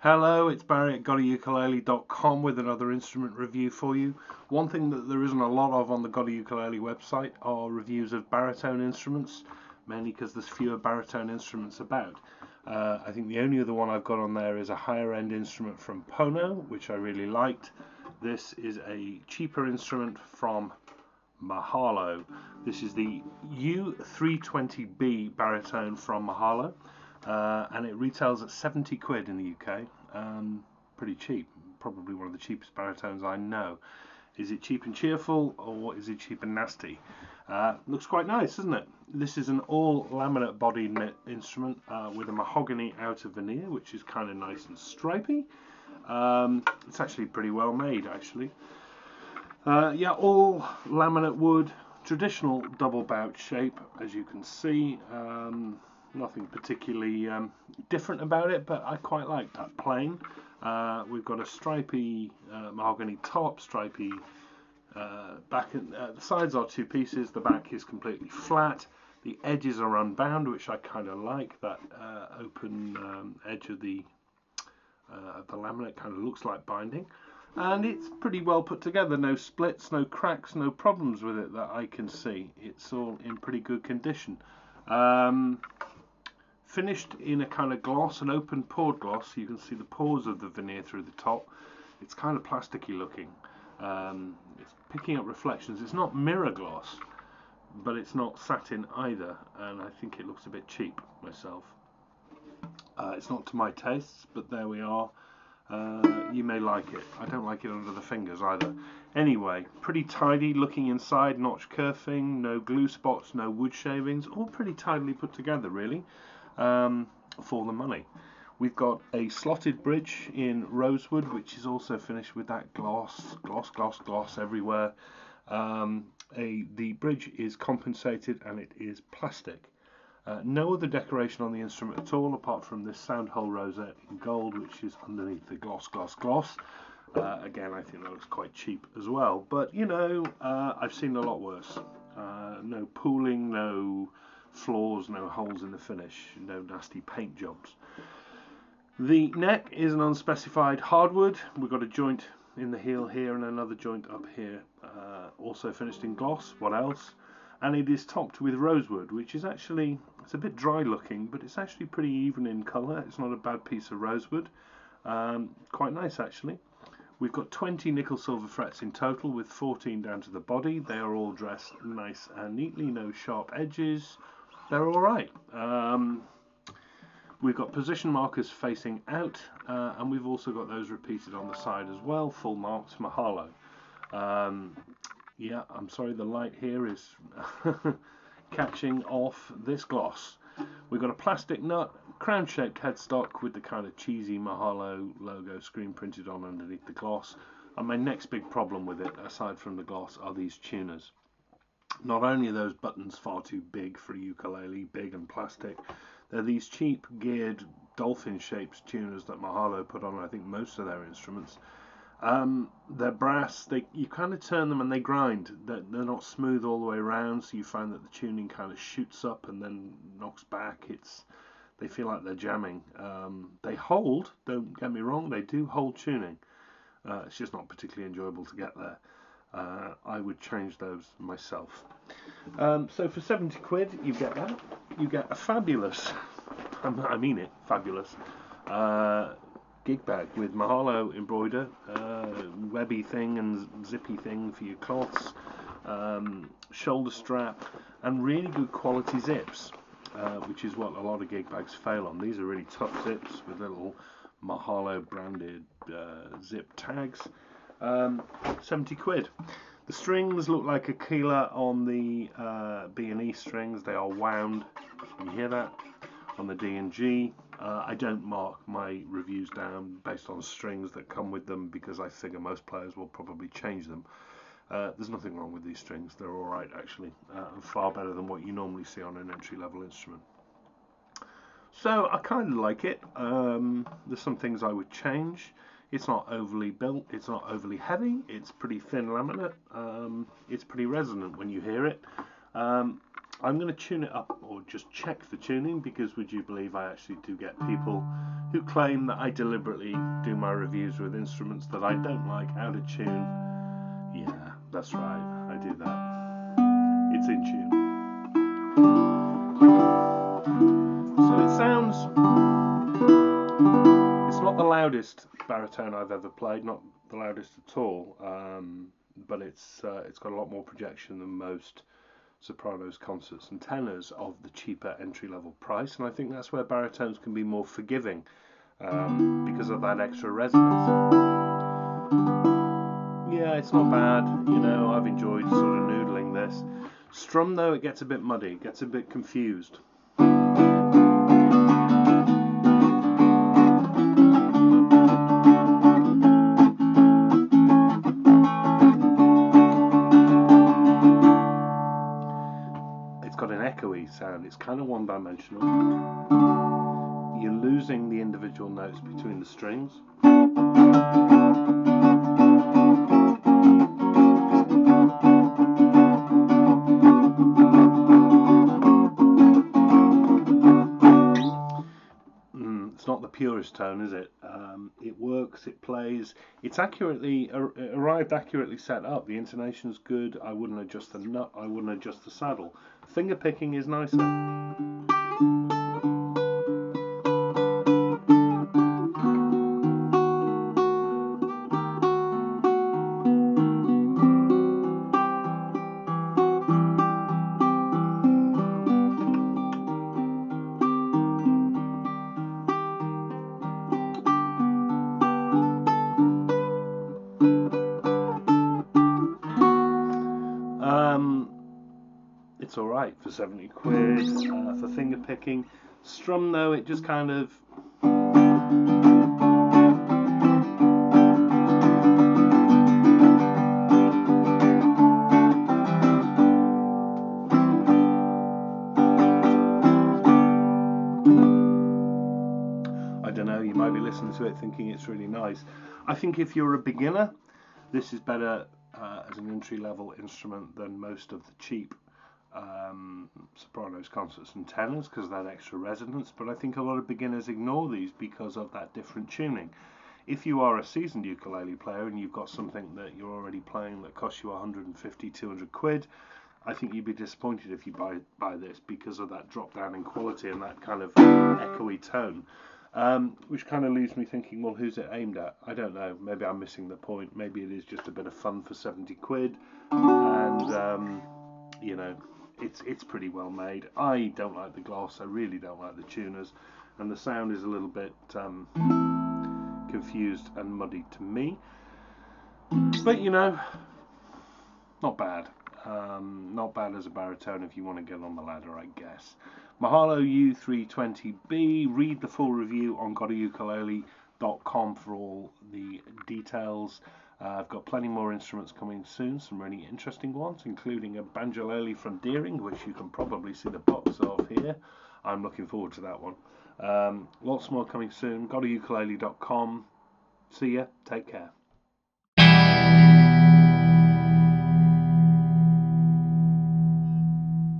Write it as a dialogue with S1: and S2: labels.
S1: Hello, it's Barry at GotAUkulele.com with another instrument review for you. One thing that there isn't a lot of on the GotAUkulele website are reviews of baritone instruments, mainly because there's fewer baritone instruments about. I think the only other one I've got on there is a higher end instrument from Pono, which I really liked. This is a cheaper instrument from Mahalo. This is the U320B baritone from Mahalo. And it retails at 70 quid in the UK. Pretty cheap, probably one of the cheapest baritones I know. Is it cheap and cheerful, or is it cheap and nasty? Looks quite nice, doesn't it? This is an all laminate bodied instrument with a mahogany outer veneer, which is kind of nice and stripy. It's actually pretty well made, actually. Yeah, all laminate wood, traditional double bout shape, as you can see. Nothing particularly different about it, but I quite like that plain. We've got a stripy mahogany top, stripy back. The sides are two pieces. The back is completely flat. The edges are unbound, which I kind of like. That open edge of the laminate kind of looks like binding. And it's pretty well put together. No splits, no cracks, no problems with it that I can see. It's all in pretty good condition. Finished in a kind of gloss, an open pored gloss. You can see the pores of the veneer through the top. It's kind of plasticky looking. It's picking up reflections. It's not mirror gloss, but it's not satin either, and I think it looks a bit cheap myself. It's not to my tastes, but there we are. You may like it. I don't like it under the fingers either. Anyway, pretty tidy looking inside, notch kerfing, no glue spots, no wood shavings, all pretty tidily put together really. For the money. We've got a slotted bridge in rosewood, which is also finished with that gloss everywhere. The bridge is compensated and it is plastic. No other decoration on the instrument at all, apart from this sound hole rosette in gold, which is underneath the gloss. Again, I think that looks quite cheap as well. But, you know, I've seen a lot worse. No pooling, no flaws, no holes in the finish, no nasty paint jobs. The neck is an unspecified hardwood. We've got a joint in the heel here and another joint up here, also finished in gloss. What else? And it is topped with rosewood, which is actually, it's a bit dry looking, but it's actually pretty even in colour. It's not a bad piece of rosewood. Quite nice actually. We've got 20 nickel silver frets in total, with 14 down to the body. They are all dressed nice and neatly, no sharp edges. They're all right. We've got position markers facing out, and we've also got those repeated on the side as well, full marks Mahalo. Yeah, I'm sorry, the light here is catching off this gloss. We've got a plastic nut, crown-shaped headstock with the kind of cheesy Mahalo logo screen printed on underneath the gloss. And my next big problem with it, aside from the gloss, are these tuners. Not only are those buttons far too big for a ukulele, big and plastic, they're these cheap geared dolphin-shaped tuners that Mahalo put on, I think, most of their instruments. They're brass. You kind of turn them and they grind. They're not smooth all the way around, so you find that the tuning kind of shoots up and then knocks back. They feel like they're jamming. They hold. Don't get me wrong. They do hold tuning. It's just not particularly enjoyable to get there. I would change those myself. So for 70 quid, you get that. You get a fabulous, I mean it, fabulous, gig bag with Mahalo embroider, webby thing and zippy thing for your cloths, shoulder strap, and really good quality zips, which is what a lot of gig bags fail on. These are really tough zips with little Mahalo branded zip tags. 70 quid. The strings look like a keeler on the B&E strings. They are wound. Can you hear that? On the D and G. I don't mark my reviews down based on strings that come with them because I figure most players will probably change them. There's nothing wrong with these strings. They're alright actually, and far better than what you normally see on an entry-level instrument. So I kind of like it. There's some things I would change. It's not overly built, it's not overly heavy, it's pretty thin laminate, it's pretty resonant when you hear it. I'm going to tune it up, or just check the tuning, because would you believe I actually do get people who claim that I deliberately do my reviews with instruments that I don't like out of tune. Yeah, that's right, I do that. It's in tune. So it sounds, it's not the loudest baritone I've ever played, not the loudest at all, but it's got a lot more projection than most sopranos, concerts and tenors of the cheaper entry-level price, and I think that's where baritones can be more forgiving, because of that extra resonance. Yeah, it's not bad, I've enjoyed sort of noodling this. Strum though, it gets a bit muddy, it gets a bit confused. Got an echoey sound. It's kind of one-dimensional. You're losing the individual notes between the strings. It's not the purest tone, is it? It works, it plays, it's arrived accurately set up. The intonation's good. I wouldn't adjust the nut, I wouldn't adjust the saddle. Finger picking is nicer. It's alright for 70 quid, for finger picking. Strum though, it just kind of... I don't know, you might be listening to it thinking it's really nice. I think if you're a beginner, this is better as an entry-level instrument than most of the cheap sopranos, concerts and tenors, because of that extra resonance. But I think a lot of beginners ignore these because of that different tuning. If you are a seasoned ukulele player and you've got something that you're already playing that costs you 150, 200 quid, I think you'd be disappointed if you buy this, because of that drop down in quality and that kind of echoey tone. Which kind of leaves me thinking, well, who's it aimed at? I don't know. Maybe I'm missing the point. Maybe it is just a bit of fun for 70 quid. And, it's pretty well made. I don't like the gloss. I really don't like the tuners. And the sound is a little bit confused and muddy to me. But, not bad. Not bad as a baritone if you want to get on the ladder, I guess. Mahalo U320B. Read the full review on GotAUkulele.com for all the details. I've got plenty more instruments coming soon, some really interesting ones, including a banjolele from Deering, which you can probably see the box of here. I'm looking forward to that one. Lots more coming soon. GotAUkulele.com. See ya. Take care.